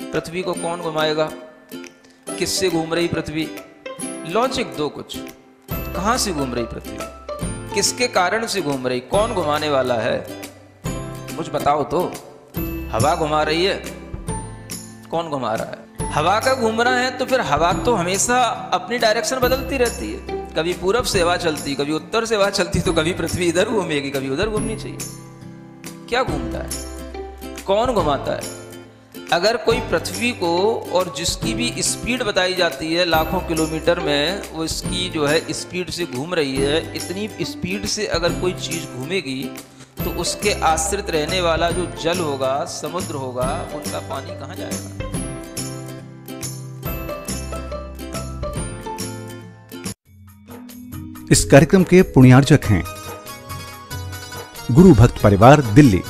पृथ्वी को कौन घुमाएगा, किससे घूम रही पृथ्वी, लॉजिक दो कुछ। कहां से घूम रही पृथ्वी, किसके कारण से घूम रही, कौन घुमाने वाला है, कुछ बताओ तो। हवा घुमा रही है, कौन घुमा रहा है? हवा का घूमना है तो फिर हवा तो हमेशा अपनी डायरेक्शन बदलती रहती है। कभी पूरब से हवा चलती, कभी उत्तर से हवा चलती, तो कभी पृथ्वी इधर घूमेगी, कभी उधर घूमनी चाहिए। क्या घूमता है, कौन घुमाता है? अगर कोई पृथ्वी को, और जिसकी भी स्पीड बताई जाती है लाखों किलोमीटर में, वो इसकी जो है स्पीड से घूम रही है, इतनी स्पीड से अगर कोई चीज़ घूमेगी तो उसके आश्रित रहने वाला जो जल होगा, समुद्र होगा, उनका पानी कहाँ जाएगा? इस कार्यक्रम के पुण्यार्जक हैं गुरु भक्त परिवार, दिल्ली।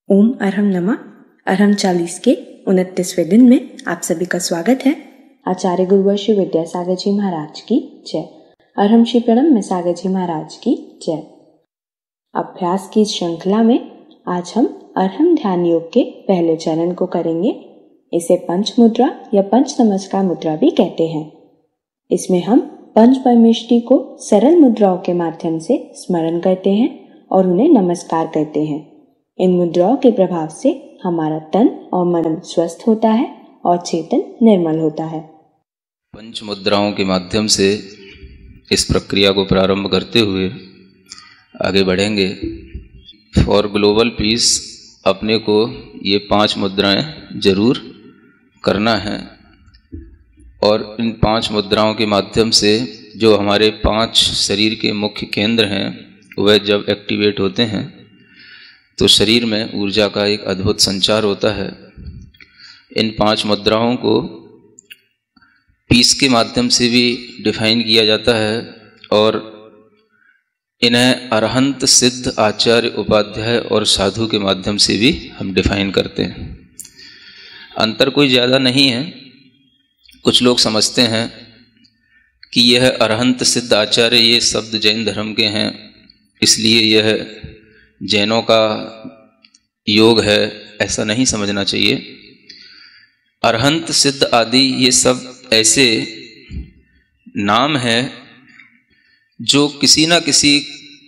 ओम अरहम नमः। अरहम 40 के 29वें दिन में आप सभी का स्वागत है। आचार्य गुरुवर श्री विद्यासागर जी महाराज की जय। अरहम श्री प्रणम में सागर जी महाराज की जय। अभ्यास की श्रृंखला में आज हम अरहम ध्यान योग के पहले चरण को करेंगे। इसे पंच मुद्रा या पंच नमस्कार मुद्रा भी कहते हैं। इसमें हम पंच परमेष्टि को सरल मुद्राओं के माध्यम से स्मरण करते हैं और उन्हें नमस्कार करते हैं। इन मुद्राओं के प्रभाव से हमारा तन और मन स्वस्थ होता है और चेतन निर्मल होता है। पंच मुद्राओं के माध्यम से इस प्रक्रिया को प्रारंभ करते हुए आगे बढ़ेंगे। फॉर ग्लोबल पीस अपने को ये 5 मुद्राएं जरूर करना है, और इन 5 मुद्राओं के माध्यम से जो हमारे 5 शरीर के मुख्य केंद्र हैं वह जब एक्टिवेट होते हैं तो शरीर में ऊर्जा का एक अद्भुत संचार होता है। इन 5 मुद्राओं को पीस के माध्यम से भी डिफाइन किया जाता है, और इन्हें अरहंत, सिद्ध, आचार्य, उपाध्याय और साधु के माध्यम से भी हम डिफाइन करते हैं। अंतर कोई ज़्यादा नहीं है। कुछ लोग समझते हैं कि यह अरहंत, सिद्ध, आचार्य ये शब्द जैन धर्म के हैं, इसलिए यह जैनों का योग है। ऐसा नहीं समझना चाहिए। अरहंत, सिद्ध आदि ये सब ऐसे नाम हैं जो किसी ना किसी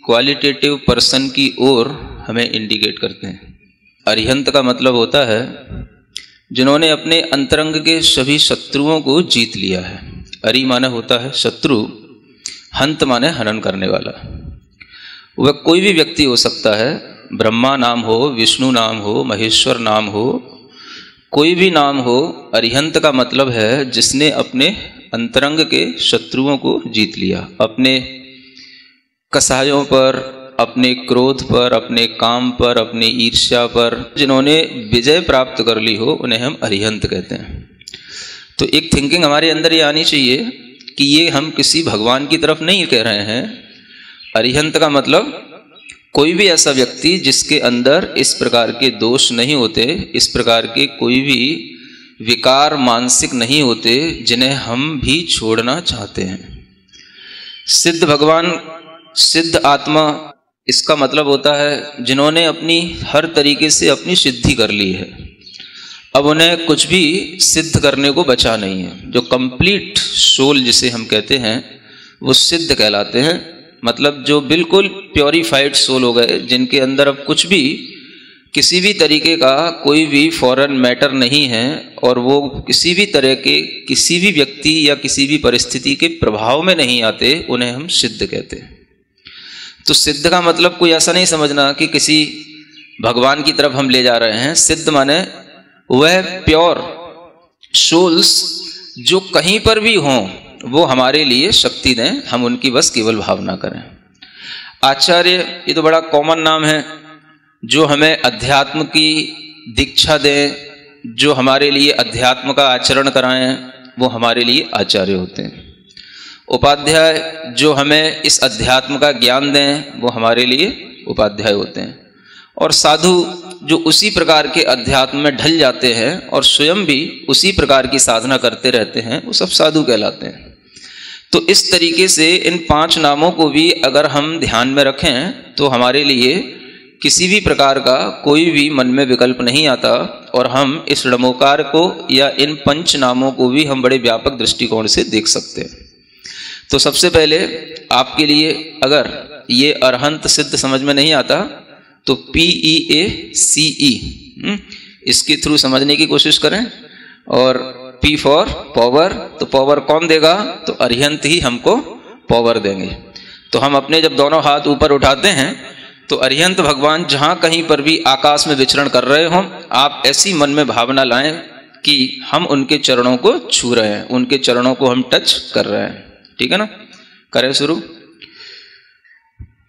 क्वालिटेटिव पर्सन की ओर हमें इंडिकेट करते हैं। अरिहंत का मतलब होता है जिन्होंने अपने अंतरंग के सभी शत्रुओं को जीत लिया है। अरि माने होता है शत्रु, हंत माने हनन करने वाला। वह कोई भी व्यक्ति हो सकता है, ब्रह्मा नाम हो, विष्णु नाम हो, महेश्वर नाम हो, कोई भी नाम हो। अरिहंत का मतलब है जिसने अपने अंतरंग के शत्रुओं को जीत लिया। अपने कसायों पर, अपने क्रोध पर, अपने काम पर, अपनी ईर्ष्या पर जिन्होंने विजय प्राप्त कर ली हो उन्हें हम अरिहंत कहते हैं। तो एक थिंकिंग हमारे अंदर ये आनी चाहिए कि ये हम किसी भगवान की तरफ नहीं कह रहे हैं। अरिहंत का मतलब कोई भी ऐसा व्यक्ति जिसके अंदर इस प्रकार के दोष नहीं होते, इस प्रकार के कोई भी विकार मानसिक नहीं होते जिन्हें हम भी छोड़ना चाहते हैं। सिद्ध भगवान, सिद्ध आत्मा, इसका मतलब होता है जिन्होंने अपनी हर तरीके से अपनी सिद्धि कर ली है। अब उन्हें कुछ भी सिद्ध करने को बचा नहीं है। जो कंप्लीट सोल जिसे हम कहते हैं वो सिद्ध कहलाते हैं। मतलब जो बिल्कुल प्योरीफाइड सोल हो गए, जिनके अंदर अब कुछ भी किसी भी तरीके का कोई भी फॉरेन मैटर नहीं है, और वो किसी भी तरह के किसी भी व्यक्ति या किसी भी परिस्थिति के प्रभाव में नहीं आते, उन्हें हम सिद्ध कहते हैं। तो सिद्ध का मतलब कोई ऐसा नहीं समझना कि किसी भगवान की तरफ हम ले जा रहे हैं। सिद्ध माने वह प्योर सोल्स जो कहीं पर भी हों वो हमारे लिए शक्ति दें, हम उनकी बस केवल भावना करें। आचार्य ये तो बड़ा कॉमन नाम है, जो हमें अध्यात्म की दीक्षा दें, जो हमारे लिए अध्यात्म का आचरण कराएं, वो हमारे लिए आचार्य होते हैं। उपाध्याय जो हमें इस अध्यात्म का ज्ञान दें, वो हमारे लिए उपाध्याय होते हैं। और साधु जो उसी प्रकार के अध्यात्म में ढल जाते हैं और स्वयं भी उसी प्रकार की साधना करते रहते हैं, वो सब साधु कहलाते हैं। तो इस तरीके से इन 5 नामों को भी अगर हम ध्यान में रखें तो हमारे लिए किसी भी प्रकार का कोई भी मन में विकल्प नहीं आता और हम इस षडमोकार को या इन 5 नामों को भी हम बड़े व्यापक दृष्टिकोण से देख सकते हैं। तो सबसे पहले आपके लिए अगर ये अरहंत सिद्ध समझ में नहीं आता तो PEACE इसके थ्रू समझने की कोशिश करें। और P फॉर पावर, तो पावर कौन देगा? तो अरिहंत ही हमको पावर देंगे। तो हम अपने जब दोनों हाथ ऊपर उठाते हैं तो अरिहंत भगवान जहाँ कहीं पर भी आकाश में विचरण कर रहे हों, आप ऐसी मन में भावना लाएं कि हम उनके चरणों को छू रहे हैं, उनके चरणों को हम टच कर रहे हैं। ठीक है ना? करें शुरू।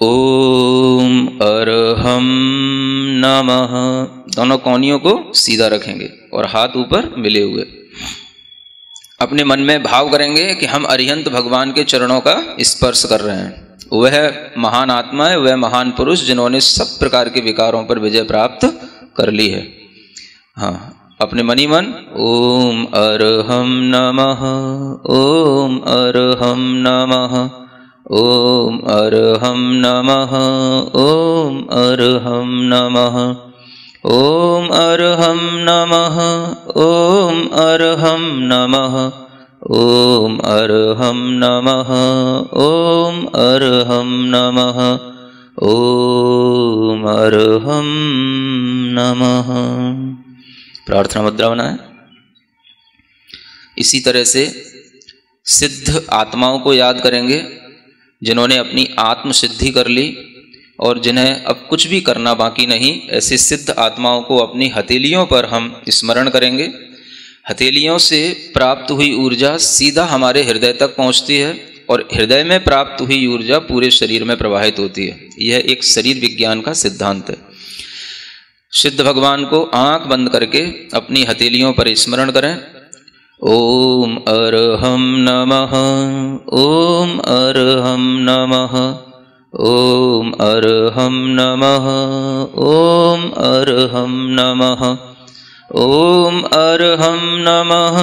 ओम अरहम नमः। दोनों कोहनियों को सीधा रखेंगे और हाथ ऊपर मिले हुए। अपने मन में भाव करेंगे कि हम अरिहंत भगवान के चरणों का स्पर्श कर रहे हैं। वह महान आत्मा है, वह महान पुरुष जिन्होंने सब प्रकार के विकारों पर विजय प्राप्त कर ली है। हाँ, अपने मनी मन ओम अरहम नमः, ओम अरहम नमः, ओम अरहम नमः, ओम अरहम नमः, ओम अरहम नमः, ओम अरहम नमः, ओम अरहम नमः, ओम अरहम नमः, ओम अरहम नमः। प्रार्थना मुद्रा बनाएं। इसी तरह से सिद्ध आत्माओं को याद करेंगे जिन्होंने अपनी आत्म सिद्धि कर ली और जिन्हें अब कुछ भी करना बाकी नहीं। ऐसे सिद्ध आत्माओं को अपनी हथेलियों पर हम स्मरण करेंगे। हथेलियों से प्राप्त हुई ऊर्जा सीधा हमारे हृदय तक पहुंचती है और हृदय में प्राप्त हुई ऊर्जा पूरे शरीर में प्रवाहित होती है। यह एक शरीर विज्ञान का सिद्धांत है। सिद्ध भगवान को आंख बंद करके अपनी हथेलियों पर स्मरण करें। ओम अरहम नमः, ओम अरहम नमः, ओम अरहम नमः, ओम अरहम नमः, ओम अरहम नमः,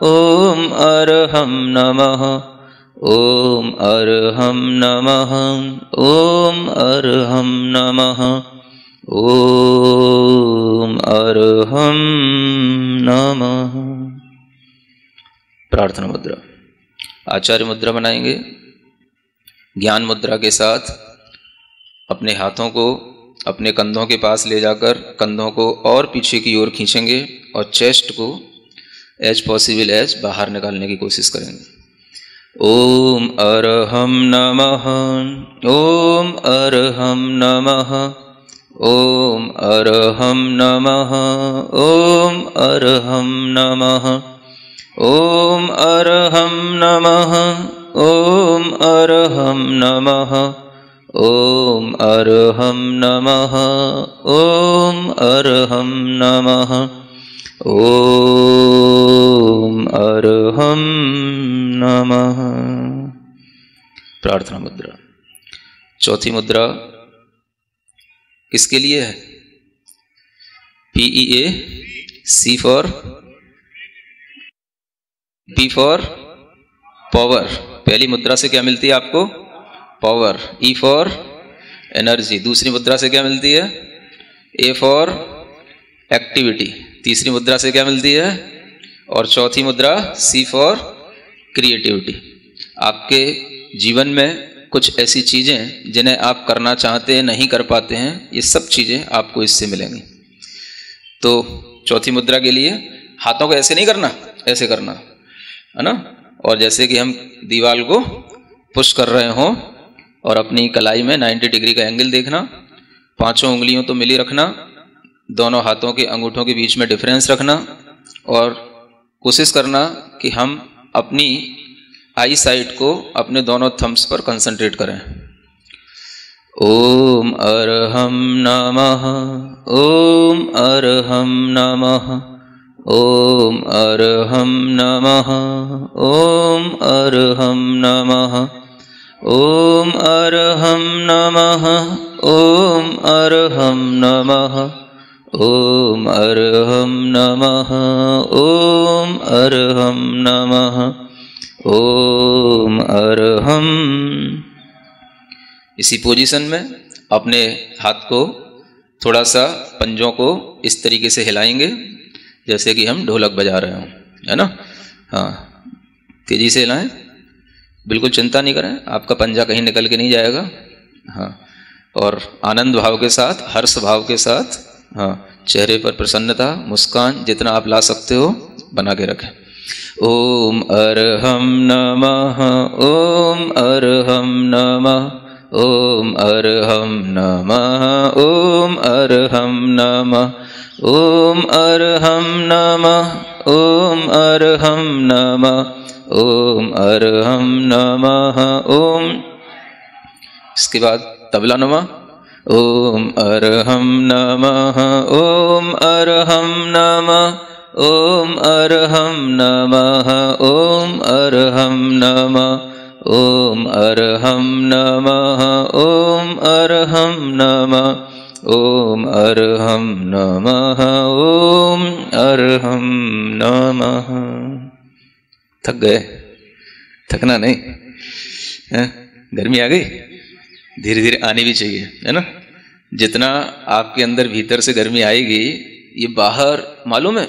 ओम अरहम नमः, ओम अरहम नमः, ओम अरहम नमः, ओम अरहम नमः। प्रार्थना मुद्रा। आचार्य मुद्रा बनाएंगे। ज्ञान मुद्रा के साथ अपने हाथों को अपने कंधों के पास ले जाकर कंधों को और पीछे की ओर खींचेंगे और चेस्ट को एज पॉसिबल एज बाहर निकालने की कोशिश करेंगे। ओम अरहम नमः, ओम अरहम नमः, ओम अरहम नमः, ओम अरहम नमः, ओम अरहम नमः, ओम अरहम नमः, ओम अरहम नमः, ओम अरहम नमः, ओम अरहम नमः। प्रार्थना मुद्रा। चौथी मुद्रा किसके लिए है? PEAC for P for power. पहली मुद्रा से क्या मिलती है आपको? पावर। E for energy. दूसरी मुद्रा से क्या मिलती है? A for activity. तीसरी मुद्रा से क्या मिलती है? और चौथी मुद्रा C फॉर क्रिएटिविटी। आपके जीवन में कुछ ऐसी चीजें जिन्हें आप करना चाहते हैं नहीं कर पाते हैं, ये सब चीजें आपको इससे मिलेंगी। तो चौथी मुद्रा के लिए हाथों को ऐसे नहीं करना, ऐसे करना है ना। और जैसे कि हम दीवार को पुश कर रहे हों और अपनी कलाई में 90 डिग्री का एंगल देखना। पांचों उंगलियों तो मिली रखना, दोनों हाथों के अंगूठों के बीच में डिफरेंस रखना और कोशिश करना कि हम अपनी आई साइट को अपने दोनों थम्स पर कंसंट्रेट करें। ओम अरहम नमः, ओम अरहम नमः, ओम अरहम नमः, ओम अरहम नमः, ओम अरहम नमः, ओम अरहम नमः, ओम अरहम नमः, ओम अरहम नमः, ओम अरहम। इसी पोजीशन में अपने हाथ को थोड़ा सा पंजों को इस तरीके से हिलाएंगे जैसे कि हम ढोलक बजा रहे हों, है ना। हाँ, तेजी से हिलाएं, बिल्कुल चिंता नहीं करें, आपका पंजा कहीं निकल के नहीं जाएगा। हाँ, और आनंद भाव के साथ, हर्ष भाव के साथ, हाँ, चेहरे पर प्रसन्नता, मुस्कान जितना आप ला सकते हो बना के रखें। ओम अरहम नमः, ओम अरहम नमः, ओम अरहम नमः, ओम अरहम नमः, ओम अरहम नमः, ओम अरहम नमः, ओम अरहम नमः, ओम। इसके बाद तबला नुमा। ओम अरहम नमः, ओम अरहम नमः, ओम अरहम नमः, ओम अरहम नमः, ओम अरहम नमः, ओम अरहम नमः, ओम अरहम नमः, ओम अरहम नमः। थक गए? थकना नहीं है? गर्मी आ गई, धीरे धीरे आनी भी चाहिए, है ना। जितना आपके अंदर भीतर से गर्मी आएगी, ये बाहर मालूम है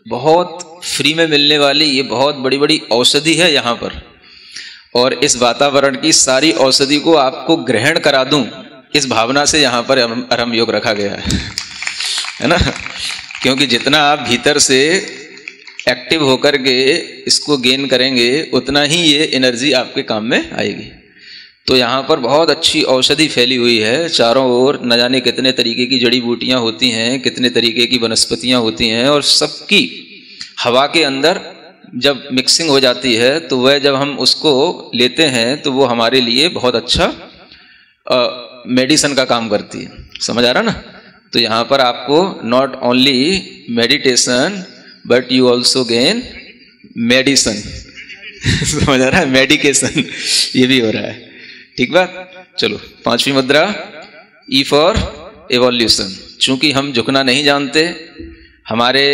बहुत फ्री में मिलने वाली ये बहुत बड़ी बड़ी औषधि है यहाँ पर, और इस वातावरण की सारी औषधि को आपको ग्रहण करा दूं, इस भावना से यहाँ पर अरहम योग रखा गया है ना। क्योंकि जितना आप भीतर से एक्टिव होकर के इसको गेन करेंगे उतना ही ये एनर्जी आपके काम में आएगी। तो यहाँ पर बहुत अच्छी औषधि फैली हुई है चारों ओर, न जाने कितने तरीके की जड़ी बूटियाँ होती हैं, कितने तरीके की वनस्पतियाँ होती हैं, और सबकी हवा के अंदर जब मिक्सिंग हो जाती है तो वह जब हम उसको लेते हैं तो वो हमारे लिए बहुत अच्छा मेडिसिन का काम करती है। समझ आ रहा ना। तो यहाँ पर आपको not only meditation but you also gain medicine. समझ आ रहा है, मेडिकेशन ये भी हो रहा है। ठीक बात। चलो, पांचवी मुद्रा, ई फॉर एवोल्यूशन। चूंकि हम झुकना नहीं जानते, हमारे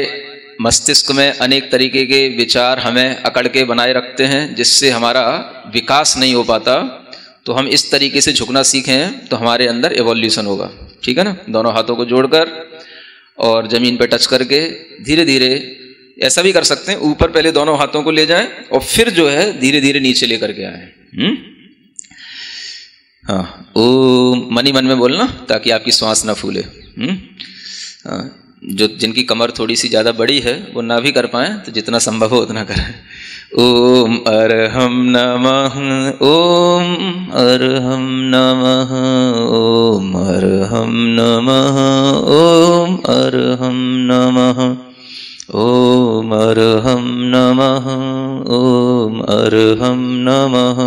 मस्तिष्क में अनेक तरीके के विचार हमें अकड़ के बनाए रखते हैं जिससे हमारा विकास नहीं हो पाता, तो हम इस तरीके से झुकना सीखें तो हमारे अंदर एवोल्यूशन होगा। ठीक है ना। दोनों हाथों को जोड़कर और जमीन पर टच करके धीरे धीरे, ऐसा भी कर सकते हैं ऊपर पहले दोनों हाथों को ले जाएं और फिर जो है धीरे धीरे नीचे लेकर के आए। हाँ, ओम मनी मन में बोलना ताकि आपकी श्वास ना फूले। हाँ, जो जिनकी कमर थोड़ी सी ज़्यादा बड़ी है वो ना भी कर पाए तो जितना संभव हो उतना करें। ओम अरहम नमः, ओम अरहम नमः, ओम अरहम नमः, ओम अरहम नमः, ओम अरहम नमः, ओम अरहम नमः,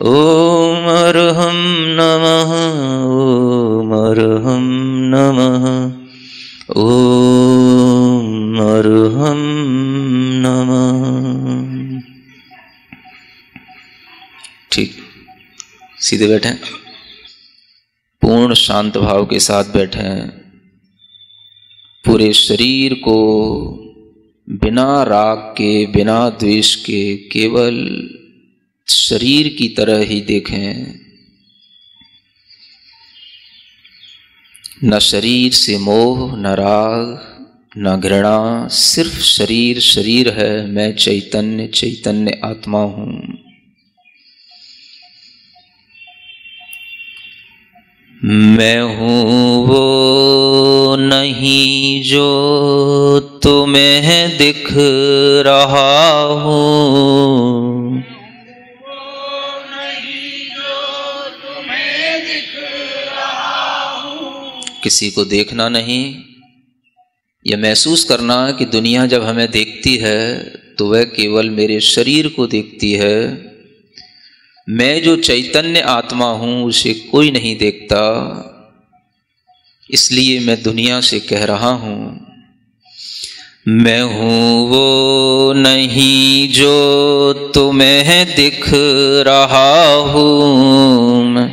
ओम अरहम नमः, ओम अरहम नमः, ओम अरहम नमः। ठीक, सीधे बैठें, पूर्ण शांत भाव के साथ बैठें। पूरे शरीर को बिना राग के, बिना द्वेष के, केवल शरीर की तरह ही देखें। न शरीर से मोह, न राग, न घृणा, सिर्फ शरीर शरीर है। मैं चैतन्य चैतन्य आत्मा हूं। मैं हूं वो नहीं जो तुम्हें दिख रहा हूं। किसी को देखना नहीं, यह महसूस करना कि दुनिया जब हमें देखती है तो वह केवल मेरे शरीर को देखती है। मैं जो चैतन्य आत्मा हूं उसे कोई नहीं देखता, इसलिए मैं दुनिया से कह रहा हूं, मैं हूं वो नहीं जो तुम्हें दिख रहा हूं।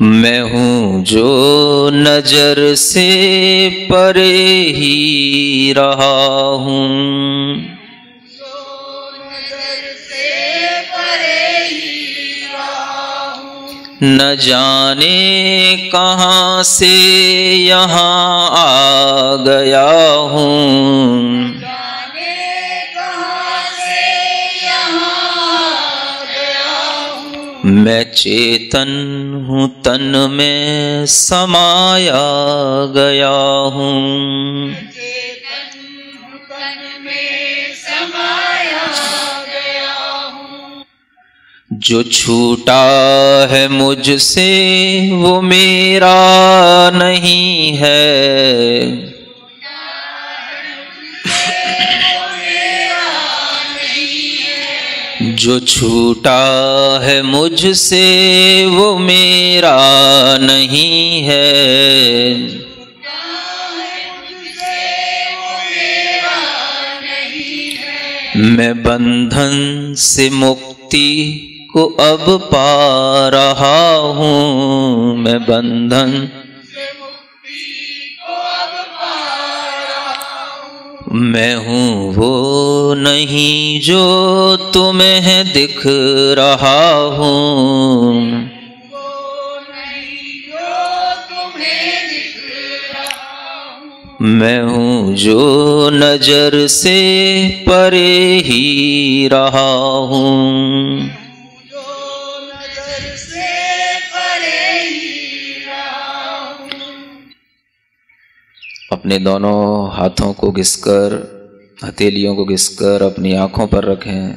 मैं हूँ जो नजर से परे ही रहा हूँ। न जाने कहाँ से यहाँ आ गया हूँ। मैं चेतन हूँ तन में समाया गया हूँ। जो छूटा है मुझसे वो मेरा नहीं है। जो छूटा है मुझसे वो मेरा नहीं है। मैं बंधन से मुक्ति को अब पा रहा हूँ। मैं बंधन से मुक्ति को अब पा रहा हूँ। मैं हूँ वो नहीं जो तुम्हें दिख रहा हूँ। मैं हूँ जो नजर से परे ही रहा हूँ। अपने दोनों हाथों को घिसकर, हथेलियों को घिसकर अपनी आंखों पर रखें।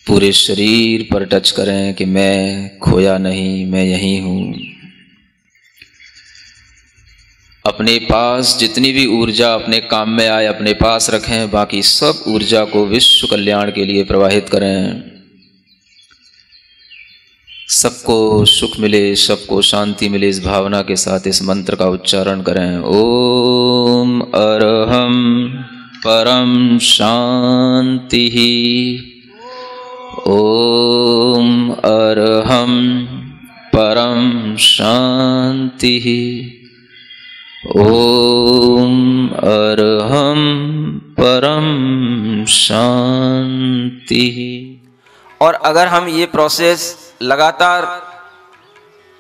पूरे शरीर पर टच करें कि मैं खोया नहीं, मैं यहीं हूँ। अपने पास जितनी भी ऊर्जा अपने काम में आए अपने पास रखें। बाकी सब ऊर्जा को विश्व कल्याण के लिए प्रवाहित करें। सबको सुख मिले, सबको शांति मिले, इस भावना के साथ इस मंत्र का उच्चारण करें। ओम अरहम परम शांति। ओम अरहम परम शांति। ओम अरहम परम शांति। और अगर हम ये प्रोसेस लगातार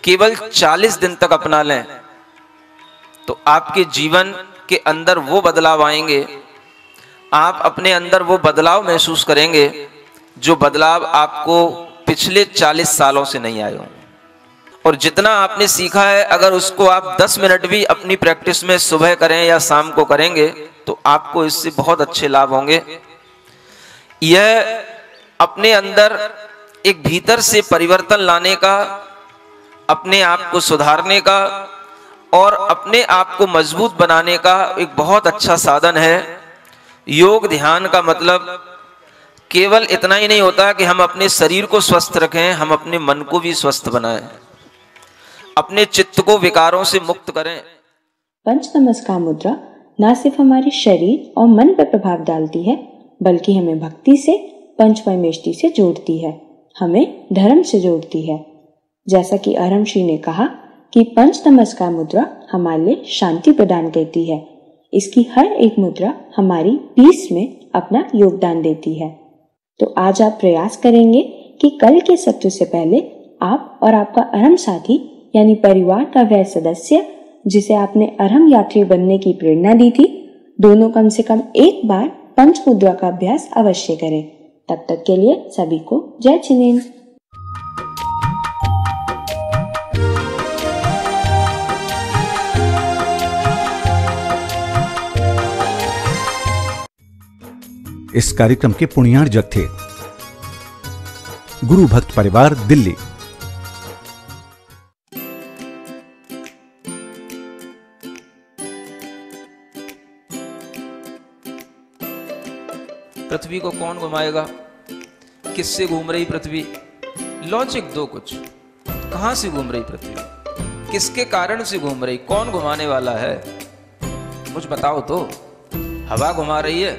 केवल 40 दिन तक अपना लें तो आपके जीवन के अंदर वो बदलाव आएंगे। आप अपने अंदर वो बदलाव महसूस करेंगे जो बदलाव आपको पिछले 40 सालों से नहीं आए होंगे। और जितना आपने सीखा है अगर उसको आप 10 मिनट भी अपनी प्रैक्टिस में सुबह करें या शाम को करेंगे तो आपको इससे बहुत अच्छे लाभ होंगे। यह अपने अंदर एक भीतर से परिवर्तन लाने का, अपने आप को सुधारने का और अपने आप को मजबूत बनाने का एक बहुत अच्छा साधन है। योग ध्यान का मतलब केवल इतना ही नहीं होता कि हम अपने शरीर को स्वस्थ रखें, हम अपने मन को भी स्वस्थ बनाएं, अपने चित्त को विकारों से मुक्त करें। पंच नमस्कार मुद्रा न सिर्फ हमारे शरीर और मन पर प्रभाव डालती है बल्कि हमें भक्ति से, पंच परमेष्टि से जोड़ती है, हमें धर्म से जोड़ती है। जैसा कि अरहम ने कहा कि पंच नमस्कार मुद्रा हमारे लिए शांति प्रदान करती है। इसकी हर एक मुद्रा हमारी पीस में अपना योगदान देती है। तो आज आप प्रयास करेंगे कि कल के सत्र से पहले आप और आपका अरहम साथी यानी परिवार का वह सदस्य जिसे आपने अरहम यात्री बनने की प्रेरणा दी थी, दोनों कम से कम एक बार पंच मुद्रा का अभ्यास अवश्य करें। तब तक के लिए सभी को जय छिनेन। इस कार्यक्रम के पुण्यार्जक थे गुरु भक्त परिवार, दिल्ली। पृथ्वी को कौन घुमाएगा? किससे घूम रही पृथ्वी? लॉजिक दो कुछ। कहां से घूम रही पृथ्वी? किसके कारण से घूम रही? कौन घुमाने वाला है? मुझे बताओ तो। हवा घुमा रही है?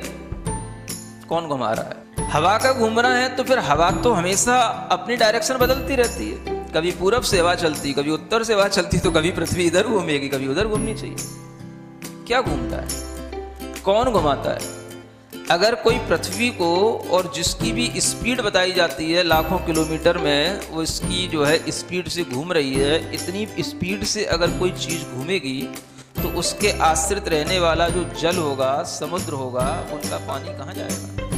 कौन घुमा रहा है? हवा का घूमना है तो फिर हवा तो हमेशा अपनी डायरेक्शन बदलती रहती है। कभी पूरब से हवा चलती, कभी उत्तर से हवा चलती, तो कभी पृथ्वी इधर घूमेगी, कभी उधर घूमनी चाहिए। क्या घूमता है, कौन घुमाता है? अगर कोई पृथ्वी को, और जिसकी भी स्पीड बताई जाती है लाखों किलोमीटर में, वो इसकी जो है स्पीड से घूम रही है, इतनी स्पीड से अगर कोई चीज़ घूमेगी तो उसके आश्रित रहने वाला जो जल होगा, समुद्र होगा, उनका पानी कहाँ जाएगा?